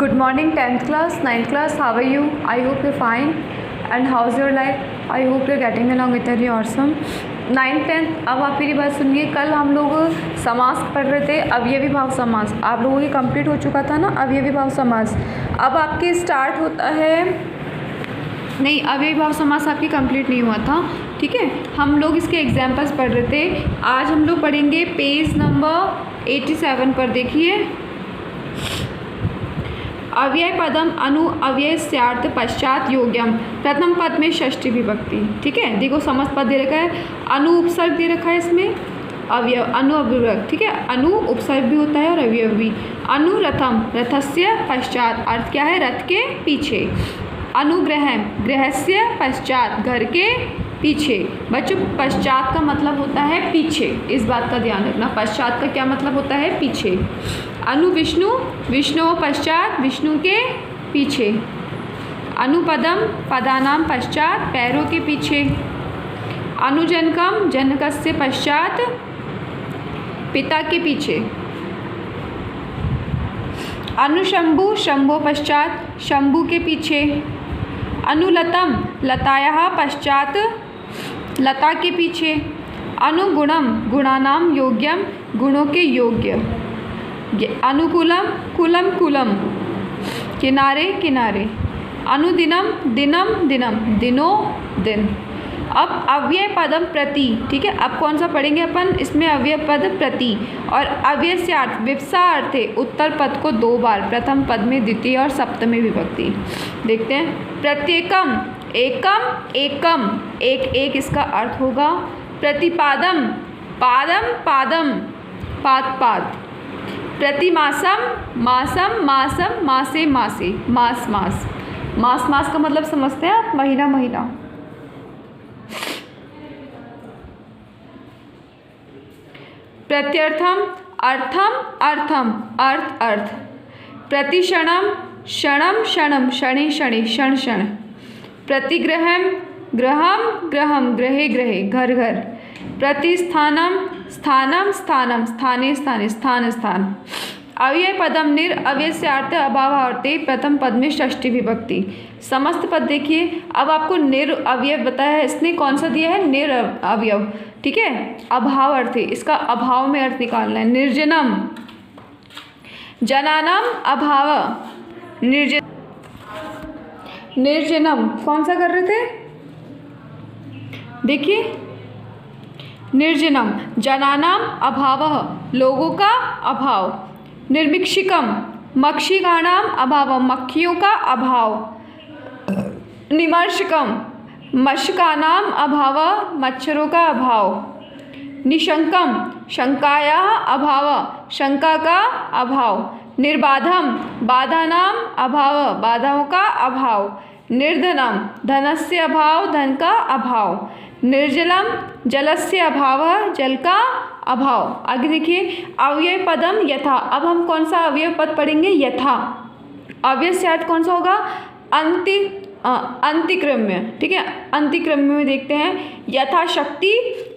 Good morning 10th class, 9th class, how are you? I hope you're fine. And how's your life? I hope you're getting along with very awesome. 9th 10th, अब आप मेरी बात सुनिए। कल हम लोग समास पढ़ रहे थे, अवयवी भाव समास आप लोगों की कंप्लीट हो चुका था ना, अवयवी भाव समास। अब आपके स्टार्ट होता है, नहीं अवयवी भाव समास आपकी कंप्लीट नहीं हुआ था, ठीक है। हम लोग इसके एग्जाम्पल्स पढ़ रहे थे। आज हम लोग पढ़ेंगे पेज नंबर 87 पर। देखिए, अव्यय पदम अनु अव्ययस्यार्थ पश्चात योग्यम, प्रथम पद में षष्ठी विभक्ति, ठीक है। देखो समस्त पद दे रखा है, अनु उपसर्ग दे रखा है इसमें, अवयव अनु अव्यय, ठीक है। अनु उपसर्ग भी होता है और अवयव भी। अनु रथम, रथस्य पश्चात, अर्थ क्या है, रथ के पीछे। अनुग्रहम, गृहस्य पश्चात, घर के पीछे। बच्चों पश्चात का मतलब होता है पीछे, इस बात का ध्यान रखना। पश्चात का क्या मतलब होता है, पीछे। अनु विष्णु, विष्णु पश्चात, विष्णु के पीछे। अनुपदम, पदानाम पश्चात, पैरों के पीछे। अनुजनकम, जनकस्य पश्चात, पिता के पीछे। अनुशंभु, शंभो पश्चात, शंभु के पीछे। अनुलतम, लतायाः पश्चात, लता के पीछे। अनुगुणम, गुणानाम योग्यम, गुणों के योग्य। अनुकूलम, कुलम कुलम, किनारे किनारे। अनुदिनम, दिनम दिनम, दिनों दिन। अब अव्यय पदम प्रति, ठीक है। अब कौन सा पढ़ेंगे अपन, इसमें अव्यय पद प्रति और अव्ययस्यार्थ विप्सा अर्थ है उत्तर पद को दो बार, प्रथम पद में द्वितीय और सप्तमी विभक्ति। देखते हैं। प्रत्येकम, एकम एकम, एक एक इसका अर्थ होगा। प्रतिपादम, पादम पादम, पाद पाद। प्रतिमासम, मासम मासम, मासे मासे, मास मास। मास मास का मतलब समझते हैं आप, महीना महीना। प्रत्यर्थम, अर्थम अर्थम, अर्थ अर्थ। प्रतिक्षणम, क्षणम क्षणम, शनि शनि, क्षण क्षण। प्रतिग्रहम, ग्रहम ग्रहम, ग्रहे ग्रहे, घर घर। प्रतिस्थानम, स्थानम स्थानम, स्थाने स्थाने, स्थान स्थान। अव्यय पदम निर अव्ययस्यार्थ अभावार्थे, प्रथम पद में षष्ठी विभक्ति। समस्त पद देखिए। अब आपको निर अवयव बताया है इसने, कौन सा दिया है, निर अवयव, ठीक है। अभाव अर्थ है, इसका अभाव में अर्थ निकालना है। निर्जनम, जनानाम अभाव, निर्जनम कौन सा कर रहे थे, देखिए। निर्जनम, जनानाम अभाव, लोगों का अभाव। निर्मिक्षिकम, मक्षिकाणाम अभाव, मक्खियों का अभाव। निमर्शकम, मशकानाम अभाव, मच्छरों का अभाव। निशंकम, शंकायाः अभाव, शंका का अभाव। निर्बाधम, बाधानाम अभाव, बाधाओं का अभाव। निर्धनम, धनस्य अभाव, धन का अभाव। निर्जलम, जलस्य अभाव, जल का अभाव। आगे देखिए। अव्यय पदम यथा, अब हम कौन सा अव्यय पद पढ़ेंगे, यथा। अव्यय से अर्थ कौन सा होगा, अंतिक्रम्य, ठीक है। अंतिक्रम्य में देखते हैं। यथा शक्ति,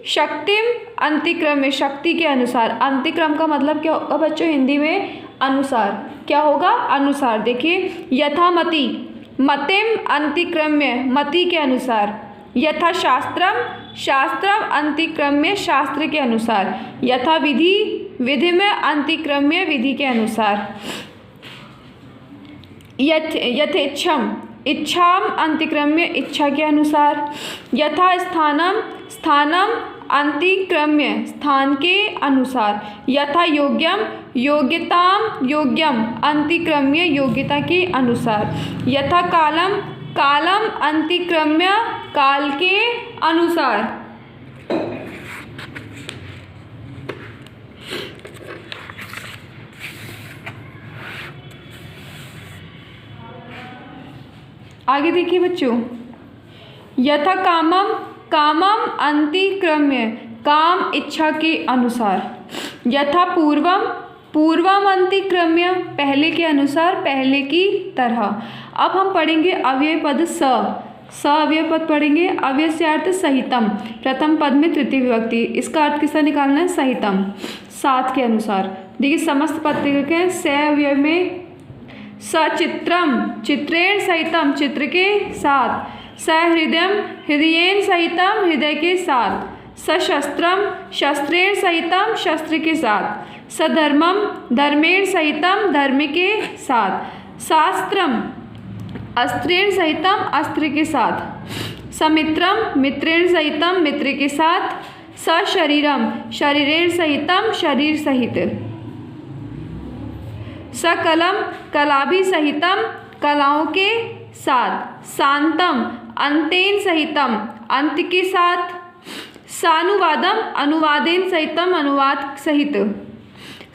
शक्तिम अंतिक्रम्य, शक्ति के अनुसार। अंतिक्रम का मतलब क्या होगा बच्चों, हिंदी में अनुसार, क्या होगा, अनुसार। देखिए यथामति, मतिम अंतिक्रम्य, मति के अनुसार। यथा शास्त्रम, शास्त्रम अंतिक्रम्य, शास्त्र के अनुसार। यथा विधि, विधि में अंतिक्रम्य, विधि के अनुसार। यथेच्छम, इच्छाम अंतिक्रम्य, इच्छा के अनुसार। यथा स्थानम, स्थानम अंतिक्रम्य, स्थान के अनुसार। यथा योग्यम, योग्यताम योग्यम अंतिक्रम्य, योग्यता के अनुसार। यथा कालम, कालम अंतिक्रम्य, काल के अनुसार। आगे देखिए बच्चों। यथा कामम, कामम अंतिक्रम्य, काम इच्छा के अनुसार। यथा पूर्वम, पूर्वम अंतिक्रम्य, पहले के अनुसार, पहले की तरह। अब हम पढ़ेंगे अव्यय पद स अव्यय पद पढ़ेंगे। अव्यय से अर्थ सहितम, प्रथम पद में तृतीय विभक्ति। इसका अर्थ किसका निकालना है, सहितम, साथ के अनुसार। देखिए समस्त पद के से अव्यय में सचित्रम चित्रेण सहितम चित्र के साथ, सहृदयम हृदयेन सहितम हृदय के साथ, सशस्त्रम शस्त्रेण सहितम शस्त्र के साथ, सधर्मम धर्मेण सहितम धर्म के साथ, शास्त्रम अस्त्रेण सहितम अस्त्र के साथ, समित्रम मित्रेण सहितम मित्र के साथ, सशरीरम शरीरेण सहितम शरीर सहित, सकलम कलाभि सहितम कलाओं के साथ, शांतम अंतेन सहितम अंत के साथ, सानुवादम अनुवादेन सहितम अनुवाद सहित,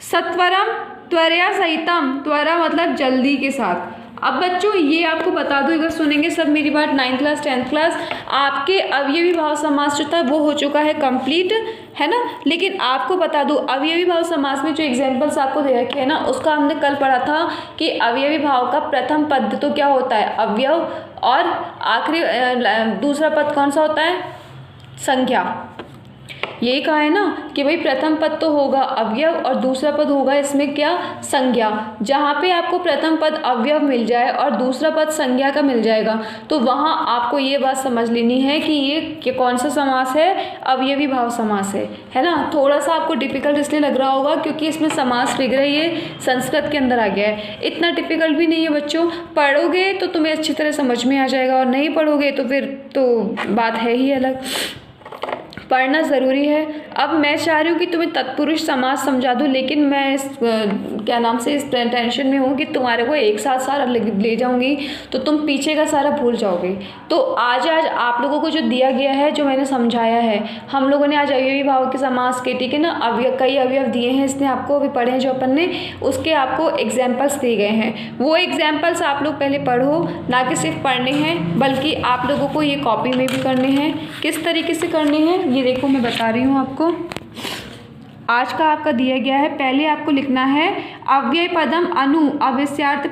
सत्वरम त्वरया सहितम त्वरा मतलब जल्दी के साथ। अब बच्चों ये आपको बता दूं, अगर सुनेंगे सब मेरी बात 9th क्लास 10th क्लास, आपके अवयवी भाव समास जो था वो हो चुका है कंप्लीट, है ना। लेकिन आपको बता दूं अवयवी भाव समास में जो एग्जांपल्स आपको दे रखे हैं ना, उसका हमने कल पढ़ा था कि अवयवी भाव का प्रथम पद तो क्या होता है अवयव, और आखिरी दूसरा पद कौन सा होता है संज्ञा। यही कहा है ना कि भाई प्रथम पद तो होगा अवयव और दूसरा पद होगा इसमें क्या संज्ञा। जहाँ पे आपको प्रथम पद अवयव मिल जाए और दूसरा पद संज्ञा का मिल जाएगा तो वहाँ आपको ये बात समझ लेनी है कि ये कौन सा समास है, अवयवी भाव समास है ना। थोड़ा सा आपको डिफिकल्ट इसलिए लग रहा होगा क्योंकि इसमें समास विग्रह ये संस्कृत के अंदर आ गया है। इतना डिफिकल्ट भी नहीं है बच्चों, पढ़ोगे तो तुम्हें अच्छी तरह समझ में आ जाएगा और नहीं पढ़ोगे तो फिर तो बात है ही अलग। पढ़ना ज़रूरी है। अब मैं चाह रही हूँ कि तुम्हें तत्पुरुष समास समझा दूँ, लेकिन मैं इस इस टेंशन में हूँ कि तुम्हारे को एक साथ सारा ले जाऊँगी तो तुम पीछे का सारा भूल जाओगे। तो आज आप लोगों को जो दिया गया है, जो मैंने समझाया है, हम लोगों ने आज अवयवी भाव के समास के, ठीक है ना, कई अवयव दिए हैं इसने आपको, अभी पढ़े हैं जो अपन ने, उसके आपको एग्जाम्पल्स दिए गए हैं। वो एग्जाम्पल्स आप लोग पहले पढ़ो, ना कि सिर्फ पढ़ने हैं बल्कि आप लोगों को ये कॉपी में भी करने हैं। किस तरीके से करने हैं ये देखो मैं बता रही हूँ आपको। आज का आपका दिया गया है, पहले आपको लिखना है अव्यय पदम अनु अवस्यार्थ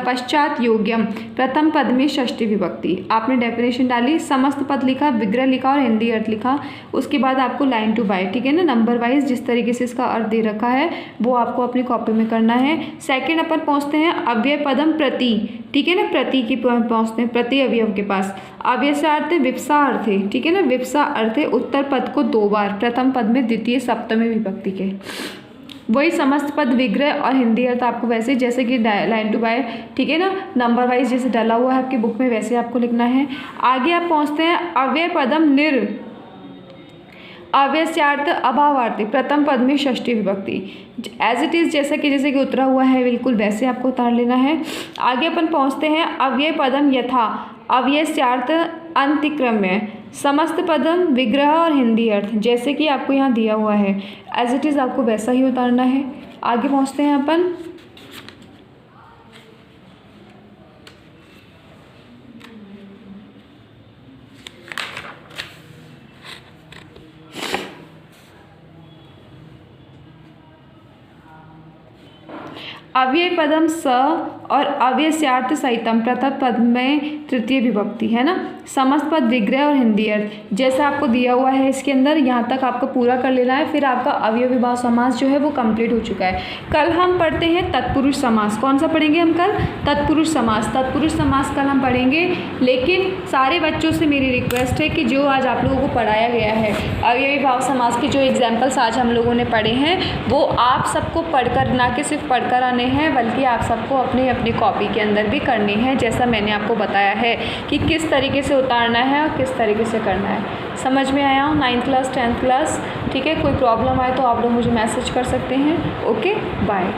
पश्चात योग्यम, प्रथम पद में षष्ठी विभक्ति। आपने डेफिनेशन डाली, समस्त पद लिखा, विग्रह लिखा और हिंदी अर्थ लिखा। उसके बाद आपको लाइन टू बाय, ठीक है ना, नंबर वाइज जिस तरीके से इसका अर्थ दे रखा है वो आपको अपनी कॉपी में करना है। सेकेंड अपन पहुँचते हैं अव्यय पदम प्रति, ठीक है ना, प्रति की पहुँचते हैं, प्रति अवयव के पास। अव्यसार्थ विप्सा अर्थ है, ठीक है ना, विप्सा अर्थ है उत्तर पद को 2 बार, प्रथम पद में द्वितीय सप्तमी विभक्ति के। वही समस्त पद विग्रह और हिंदी अर्थ आपको वैसे जैसे कि लाइन टू बाय, ठीक है ना, नंबर वाइज जैसे डाला हुआ है आपकी बुक में वैसे आपको लिखना है। आगे आप पहुँचते हैं अव्यय पदम निर अव्यस्यार्थ अभावार्थी, प्रथम पद में षष्ठी विभक्ति। एज इट इज़ जैसे कि उतरा हुआ है बिल्कुल वैसे आपको उतार लेना है। आगे अपन पहुँचते हैं अव्यय पदम यथा अव्यस्यार्थ अंतिक्रम्य, समस्त पदम विग्रह और हिंदी अर्थ, जैसे कि आपको यहाँ दिया हुआ है एज इट इज़ आपको वैसा ही उतारना है। आगे पहुँचते हैं अपन अव्यय पदम स और अव्यस्यार्थ सहितम, प्रथम पद में तृतीय विभक्ति, है ना, समस्त पद विग्रह और हिंदी अर्थ जैसा आपको दिया हुआ है इसके अंदर, यहाँ तक आपको पूरा कर लेना है। फिर आपका अवयवी भाव समास जो है वो कंप्लीट हो चुका है। कल हम पढ़ते हैं तत्पुरुष समास। कौन सा पढ़ेंगे हम कल? तत्पुरुष समास। तत्पुरुष समास कल हम पढ़ेंगे, लेकिन सारे बच्चों से मेरी रिक्वेस्ट है कि जो आज आप लोगों को पढ़ाया गया है अवयवी भाव समास के जो एग्जाम्पल्स आज हम लोगों ने पढ़े हैं वो आप सबको पढ़कर, ना कि सिर्फ पढ़कर आने हैं बल्कि आप सबको अपनी कॉपी के अंदर भी करनी है, जैसा मैंने आपको बताया है कि किस तरीके से उतारना है और किस तरीके से करना है। समझ में आया? 9th क्लास 10th क्लास, ठीक है। कोई प्रॉब्लम आए तो आप लोग मुझे मैसेज कर सकते हैं। Okay, bye.